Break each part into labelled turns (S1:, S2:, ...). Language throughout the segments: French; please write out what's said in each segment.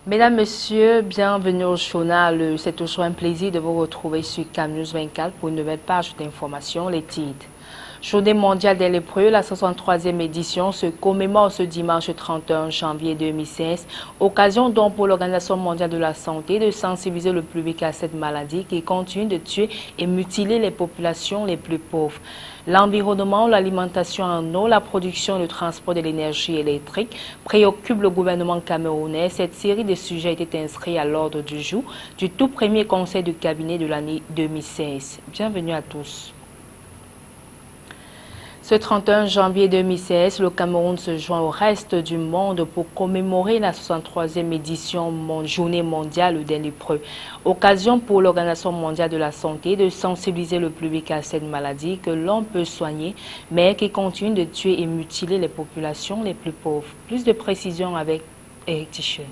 S1: Mesdames, Messieurs, bienvenue au journal. C'est toujours un plaisir de vous retrouver sur CamNews 24 pour une nouvelle page d'information, les titres. Journée mondiale des lépreux, la 63e édition se commémore ce dimanche 31 janvier 2016, occasion donc pour l'Organisation mondiale de la santé de sensibiliser le public à cette maladie qui continue de tuer et mutiler les populations les plus pauvres. L'environnement, l'alimentation en eau, la production et le transport de l'énergie électrique préoccupent le gouvernement camerounais. Cette série de sujets était inscrite à l'ordre du jour du tout premier conseil de cabinet de l'année 2016. Bienvenue à tous. Ce 31 janvier 2016, le Cameroun se joint au reste du monde pour commémorer la 63e édition Journée mondiale des lépreux. Occasion pour l'Organisation mondiale de la santé de sensibiliser le public à cette maladie que l'on peut soigner, mais qui continue de tuer et mutiler les populations les plus pauvres. Plus de précisions avec Eric Tichel.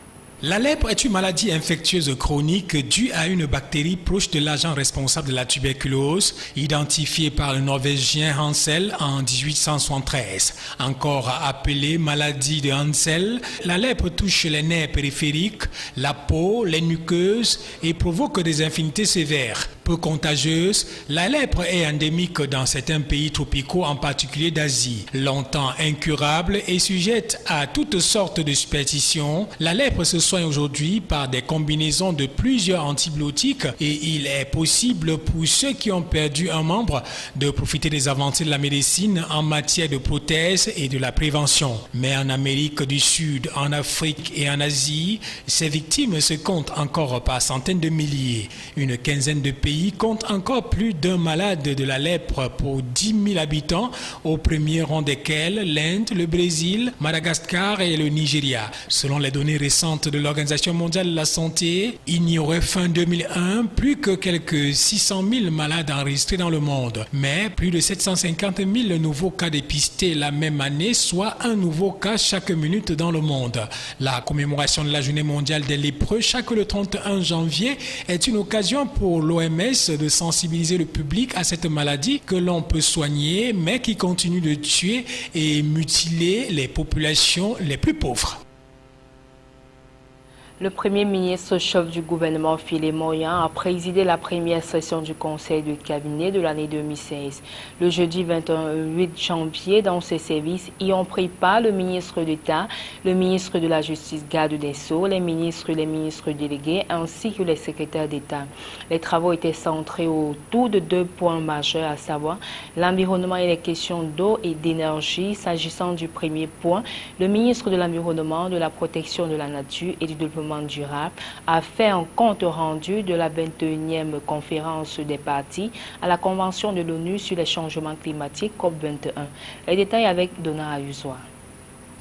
S2: La lèpre est une maladie infectieuse chronique due à une bactérie proche de l'agent responsable de la tuberculose, identifiée par le Norvégien Hansel en 1873. Encore appelée maladie de Hansel, la lèpre touche les nerfs périphériques, la peau, les muqueuses et provoque des infinités sévères. Peu contagieuse, la lèpre est endémique dans certains pays tropicaux, en particulier d'Asie. Longtemps incurable et sujette à toutes sortes de superstitions, la lèpre se soigne aujourd'hui par des combinaisons de plusieurs antibiotiques et il est possible pour ceux qui ont perdu un membre de profiter des avancées de la médecine en matière de prothèses et de la prévention. Mais en Amérique du Sud, en Afrique et en Asie, ces victimes se comptent encore par centaines de milliers. Une quinzaine de pays compte encore plus d'un malade de la lèpre pour 10 000 habitants, au premier rang desquels l'Inde, le Brésil, Madagascar et le Nigeria. Selon les données récentes de l'Organisation mondiale de la santé, il n'y aurait fin 2001 plus que quelques 600 000 malades enregistrés dans le monde, mais plus de 750 000 nouveaux cas dépistés la même année, soit un nouveau cas chaque minute dans le monde. La commémoration de la Journée mondiale des lépreux chaque le 31 janvier est une occasion pour l'OMS de sensibiliser le public à cette maladie que l'on peut soigner, mais qui continue de tuer et mutiler les populations les plus pauvres.
S1: Le Premier ministre chef du gouvernement Philippe Moyan a présidé la première session du conseil de cabinet de l'année 2016. Le jeudi 28 janvier, dans ses services, y ont pris part le ministre d'État, le ministre de la Justice, garde des Sceaux, les ministres délégués ainsi que les secrétaires d'État. Les travaux étaient centrés autour de deux points majeurs, à savoir l'environnement et les questions d'eau et d'énergie. S'agissant du premier point, le ministre de l'Environnement, de la Protection de la Nature et du Développement durable a fait un compte rendu de la 21e conférence des parties à la Convention de l'ONU sur les changements climatiques COP21. Les détails avec Donna Ayusoa.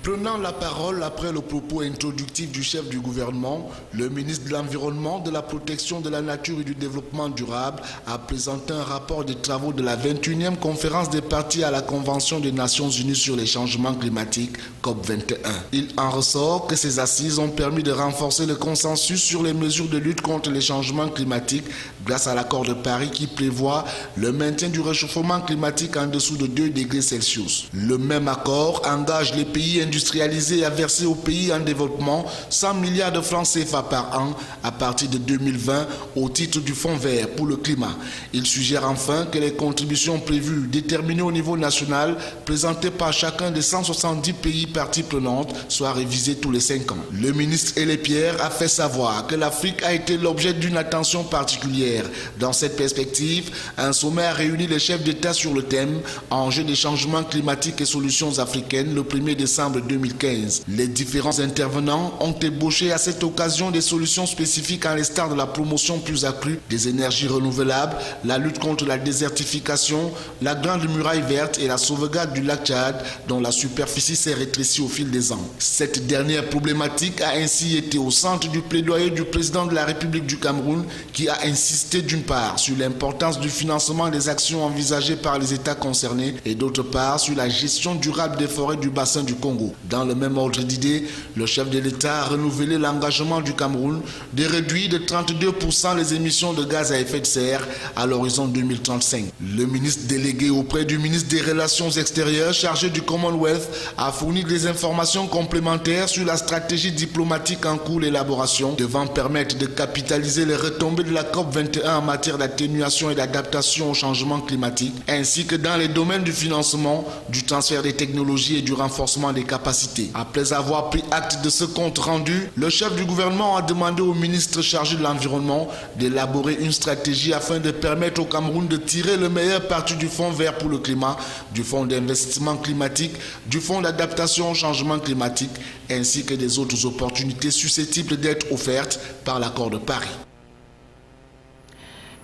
S3: Prenant la parole après le propos introductif du chef du gouvernement, le ministre de l'Environnement, de la Protection de la Nature et du Développement durable a présenté un rapport des travaux de la 21e conférence des parties à la Convention des Nations Unies sur les changements climatiques COP21. Il en ressort que ces assises ont permis de renforcer le consensus sur les mesures de lutte contre les changements climatiques grâce à l'accord de Paris qui prévoit le maintien du réchauffement climatique en dessous de 2 degrés Celsius. Le même accord engage les pays industrialisés à verser aux pays en développement 100 milliards de francs CFA par an à partir de 2020 au titre du Fonds vert pour le climat. Il suggère enfin que les contributions prévues déterminées au niveau national présentées par chacun des 170 pays parties prenantes soient révisées tous les 5 ans. Le ministre Elepierre a fait savoir que l'Afrique a été l'objet d'une attention particulière. Dans cette perspective, un sommet a réuni les chefs d'État sur le thème « Enjeux des changements climatiques et solutions africaines » le 1er décembre 2015. Les différents intervenants ont ébauché à cette occasion des solutions spécifiques à l'instar de la promotion plus accrue des énergies renouvelables, la lutte contre la désertification, la grande muraille verte et la sauvegarde du lac Tchad dont la superficie s'est rétrécie au fil des ans. Cette dernière problématique a ainsi été au centre du plaidoyer du président de la République du Cameroun qui a insisté d'une part sur l'importance du financement des actions envisagées par les États concernés et d'autre part sur la gestion durable des forêts du bassin du Congo. Ouagadougou. Dans le même ordre d'idée, le chef de l'État a renouvelé l'engagement du Cameroun de réduire de 32% les émissions de gaz à effet de serre à l'horizon 2035. Le ministre délégué auprès du ministre des Relations extérieures chargé du Commonwealth a fourni des informations complémentaires sur la stratégie diplomatique en cours d'élaboration devant permettre de capitaliser les retombées de la COP21 en matière d'atténuation et d'adaptation au changement climatique, ainsi que dans les domaines du financement, du transfert des technologies et du renforcement des capacités. Après avoir pris acte de ce compte rendu, le chef du gouvernement a demandé au ministre chargé de l'environnement d'élaborer une stratégie afin de permettre au Cameroun de tirer le meilleur parti du Fonds vert pour le climat, du Fonds d'investissement climatique, du Fonds d'adaptation au changement climatique, ainsi que des autres opportunités susceptibles d'être offertes par l'accord de Paris.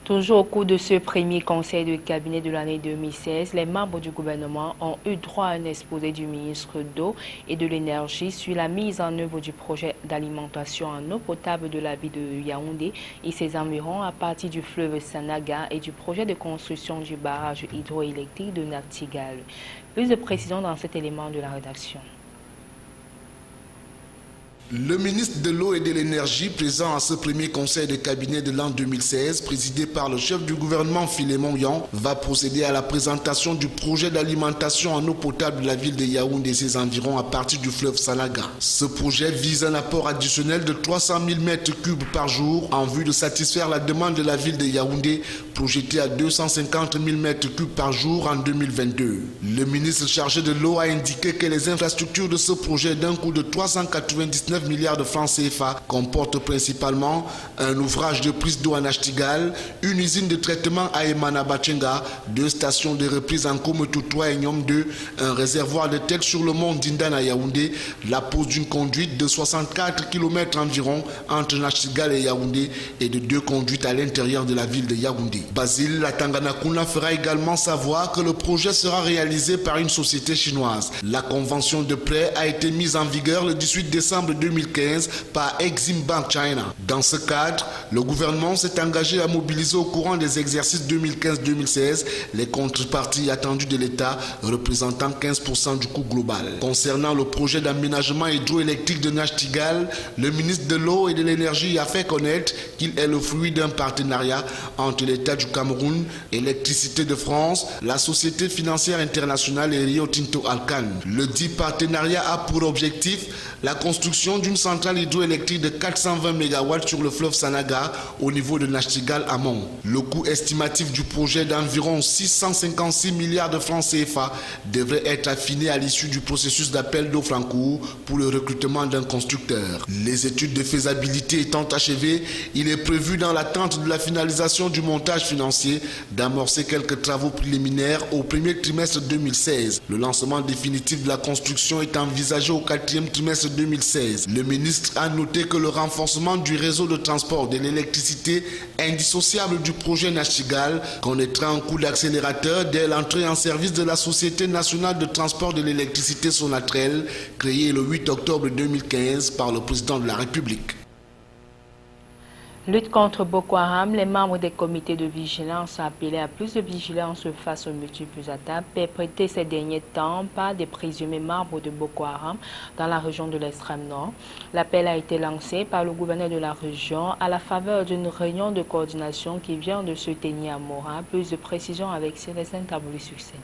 S1: Toujours au cours de ce premier conseil de cabinet de l'année 2016, les membres du gouvernement ont eu droit à un exposé du ministre d'eau et de l'énergie sur la mise en œuvre du projet d'alimentation en eau potable de la ville de Yaoundé et ses environs à partir du fleuve Sanaga et du projet de construction du barrage hydroélectrique de Nachtigal. Plus de précisions dans cet élément de la rédaction.
S3: Le ministre de l'eau et de l'énergie présent à ce premier conseil de cabinet de l'an 2016, présidé par le chef du gouvernement Philémon Yan, va procéder à la présentation du projet d'alimentation en eau potable de la ville de Yaoundé et ses environs à partir du fleuve Sanaga. Ce projet vise un apport additionnel de 300 000 m3 par jour en vue de satisfaire la demande de la ville de Yaoundé, projetée à 250 000 m3 par jour en 2022. Le ministre chargé de l'eau a indiqué que les infrastructures de ce projet d'un coût de 399 milliards de francs CFA comportent principalement un ouvrage de prise d'eau à Nachtigal, une usine de traitement à Emana-Bachenga, 2 stations de reprise en Kometou 3 et Nyom 2, un réservoir de tête sur le mont Dindan à Yaoundé, la pose d'une conduite de 64 km environ entre Nachtigal et Yaoundé et de 2 conduites à l'intérieur de la ville de Yaoundé. Basile Latanganakuna fera également savoir que le projet sera réalisé par une société chinoise. La convention de prêt a été mise en vigueur le 18 décembre 2015 par Exim Bank China. Dans ce cadre, le gouvernement s'est engagé à mobiliser au courant des exercices 2015-2016 les contreparties attendues de l'État représentant 15% du coût global. Concernant le projet d'aménagement hydroélectrique de Nachtigal, le ministre de l'eau et de l'énergie a fait connaître qu'il est le fruit d'un partenariat entre l'État du Cameroun, Électricité de France, la Société financière internationale et Rio Tinto Alcan. Le dit partenariat a pour objectif la construction d'une centrale hydroélectrique de 420 MW sur le fleuve Sanaga au niveau de Nachtigal amont. Le coût estimatif du projet d'environ 656 milliards de francs CFA devrait être affiné à l'issue du processus d'appel d'offres en cours pour le recrutement d'un constructeur. Les études de faisabilité étant achevées, il est prévu dans l'attente de la finalisation du montage financier d'amorcer quelques travaux préliminaires au premier trimestre 2016. Le lancement définitif de la construction est envisagé au 4e trimestre 2016. Le ministre a noté que le renforcement du réseau de transport de l'électricité indissociable du projet Nachtigal connaîtra un coup d'accélérateur dès l'entrée en service de la Société nationale de transport de l'électricité Sonatrel, créée le 8 octobre 2015 par le président de la République.
S1: Lutte contre Boko Haram, les membres des comités de vigilance ont appelé à plus de vigilance face aux multiples attaques perpétrées ces derniers temps par des présumés membres de Boko Haram dans la région de l'extrême nord. L'appel a été lancé par le gouverneur de la région à la faveur d'une réunion de coordination qui vient de se tenir à Mora. Plus de précisions avec Célestin Tabouli-Succès.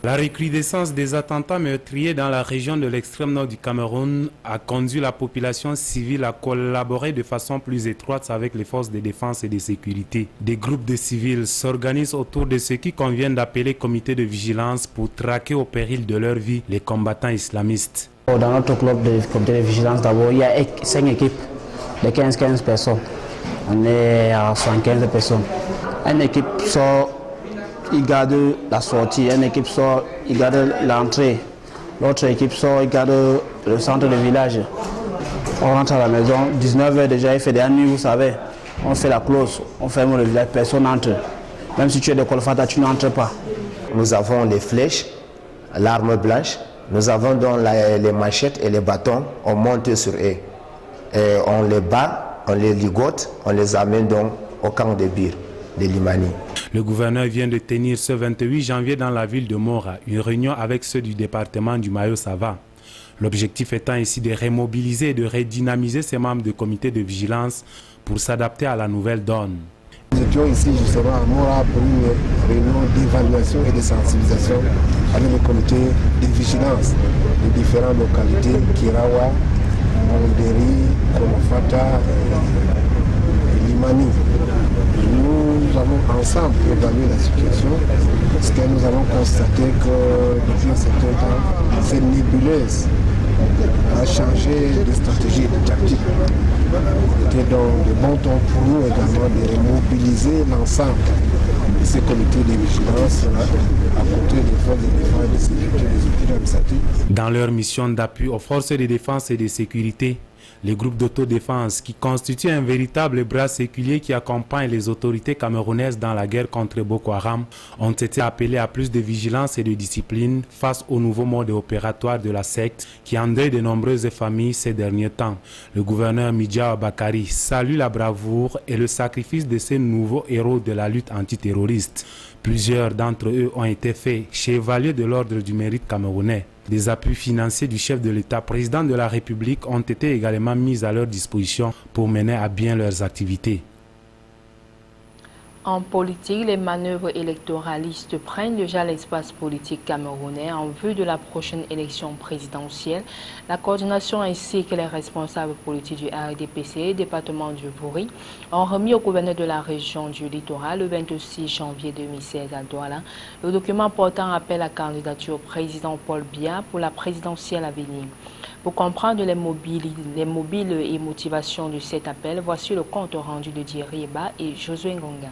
S4: La recrudescence des attentats meurtriers dans la région de l'extrême nord du Cameroun a conduit la population civile à collaborer de façon plus étroite avec les forces de défense et de sécurité. Des groupes de civils s'organisent autour de ce qui convient d'appeler comité de vigilance pour traquer au péril de leur vie les combattants islamistes.
S5: Dans notre club de comité de vigilance, d'abord, il y a 5 équipes de 15 personnes. On est à 75 personnes. Une équipe sort, il garde la sortie, une équipe sort, il garde l'entrée, l'autre équipe sort, il garde le centre du village. On rentre à la maison, 19h déjà, il fait des nuits, vous savez, on fait la close, on ferme le village, personne n'entre. Même si tu es de Kolfata, tu n'entres pas.
S6: Nous avons les flèches, l'arme blanche, nous avons donc les machettes et les bâtons, on monte sur eux. Et on les bat, on les ligote, on les amène donc au camp de Bir de Limani.
S4: Le gouverneur vient de tenir ce 28 janvier dans la ville de Mora une réunion avec ceux du département du Mayo-Sava. L'objectif étant ici de remobiliser et de redynamiser ces membres du comité de vigilance pour s'adapter à la nouvelle donne.
S7: Nous étions ici justement à Mora pour une réunion d'évaluation et de sensibilisation avec le comité de vigilance des différentes localités, Kirawa, Monderi, Kolofata et Limani. Nous avons ensemble évalué la situation parce que nous avons constaté que depuis un certain temps, cette nébuleuse a changé de stratégie et de tactique. C'était donc de bon temps pour nous également de remobiliser l'ensemble de ces comités de vigilance à côté des forces de défense et de sécurité des autorités administratives.
S4: Dans leur mission d'appui aux forces de défense et de sécurité, les groupes d'autodéfense qui constituent un véritable bras séculier qui accompagne les autorités camerounaises dans la guerre contre Boko Haram ont été appelés à plus de vigilance et de discipline face au nouveau mode opératoire de la secte qui endeuille de nombreuses familles ces derniers temps. Le gouverneur Midja Bakari salue la bravoure et le sacrifice de ces nouveaux héros de la lutte antiterroriste. Plusieurs d'entre eux ont été faits chevaliers de l'ordre du mérite camerounais. Des appuis financiers du chef de l'État, président de la République, ont été également mis à leur disposition pour mener à bien leurs activités.
S1: En politique, les manœuvres électoralistes prennent déjà l'espace politique camerounais en vue de la prochaine élection présidentielle. La coordination ainsi que les responsables politiques du RDPC, département du Vouri, ont remis au gouverneur de la région du littoral le 26 janvier 2016 à Douala le document portant appel à candidature au président Paul Biya pour la présidentielle à venir. Pour comprendre les mobiles et motivations de cet appel, voici le compte rendu de Thierry Eba et Josué Ngonga.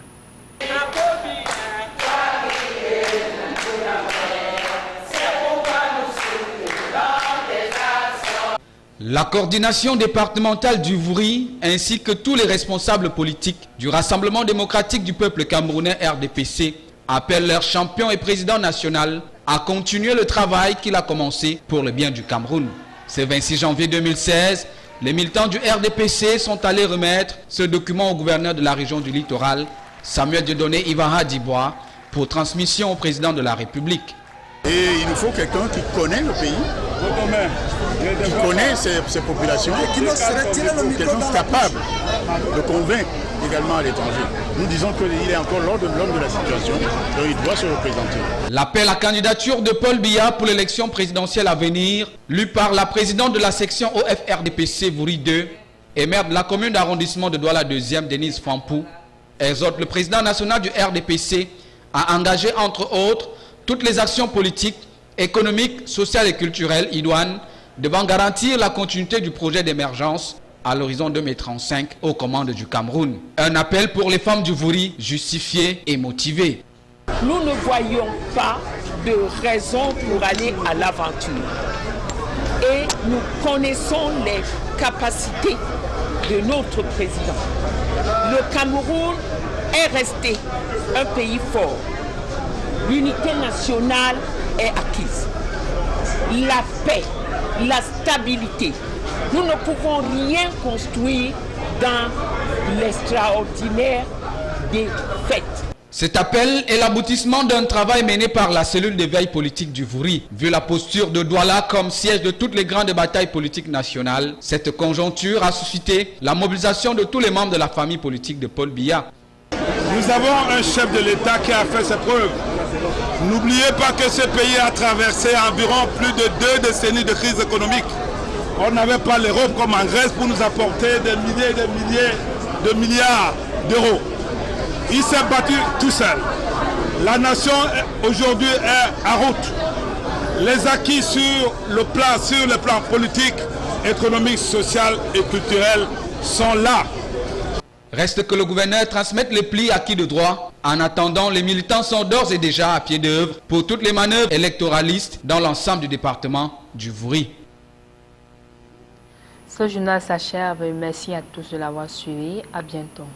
S8: La coordination départementale du Vouri ainsi que tous les responsables politiques du Rassemblement démocratique du peuple camerounais RDPC appellent leur champion et président national à continuer le travail qu'il a commencé pour le bien du Cameroun. Ce 26 janvier 2016, les militants du RDPC sont allés remettre ce document au gouverneur de la région du littoral, Samuel Dieudonné Ivara Dibois, pour transmission au président de la République.
S9: Et il nous faut quelqu'un qui connaît le pays, qui connaît ses populations, quelqu'un capable de convaincre également à l'étranger. Nous disons qu'il est encore l'homme de la situation, donc il doit se représenter.
S8: L'appel à candidature de Paul Biya pour l'élection présidentielle à venir, lu par la présidente de la section OFRDPC Vouri 2 et maire de la commune d'arrondissement de Douala 2e, Denise Fampou, exhorte le président national du RDPC à engager entre autres toutes les actions politiques, économiques, sociales et culturelles idoines devant garantir la continuité du projet d'émergence à l'horizon 2035 aux commandes du Cameroun. Un appel pour les femmes du Vouri justifié et motivé.
S10: Nous ne voyons pas de raison pour aller à l'aventure. Et nous connaissons les capacités de notre président. Le Cameroun est resté un pays fort. L'unité nationale est acquise. La paix, la stabilité. Nous ne pouvons rien construire dans l'extraordinaire des fêtes.
S8: Cet appel est l'aboutissement d'un travail mené par la cellule de veille politique du Vouri. Vu la posture de Douala comme siège de toutes les grandes batailles politiques nationales, cette conjoncture a suscité la mobilisation de tous les membres de la famille politique de Paul Biya.
S11: Nous avons un chef de l'État qui a fait ses preuves. N'oubliez pas que ce pays a traversé environ plus de 2 décennies de crise économique. On n'avait pas l'Europe comme en Grèce pour nous apporter des milliers et des milliers de milliards d'euros. Il s'est battu tout seul. La nation aujourd'hui est en route. Les acquis sur le plan politique, économique, social et culturel sont là.
S8: Reste que le gouverneur transmette les plis acquis de droit. En attendant, les militants sont d'ores et déjà à pied d'œuvre pour toutes les manœuvres électoralistes dans l'ensemble du département du Vouri.
S1: Ce journal s'achève. Merci à tous de l'avoir suivi. À bientôt.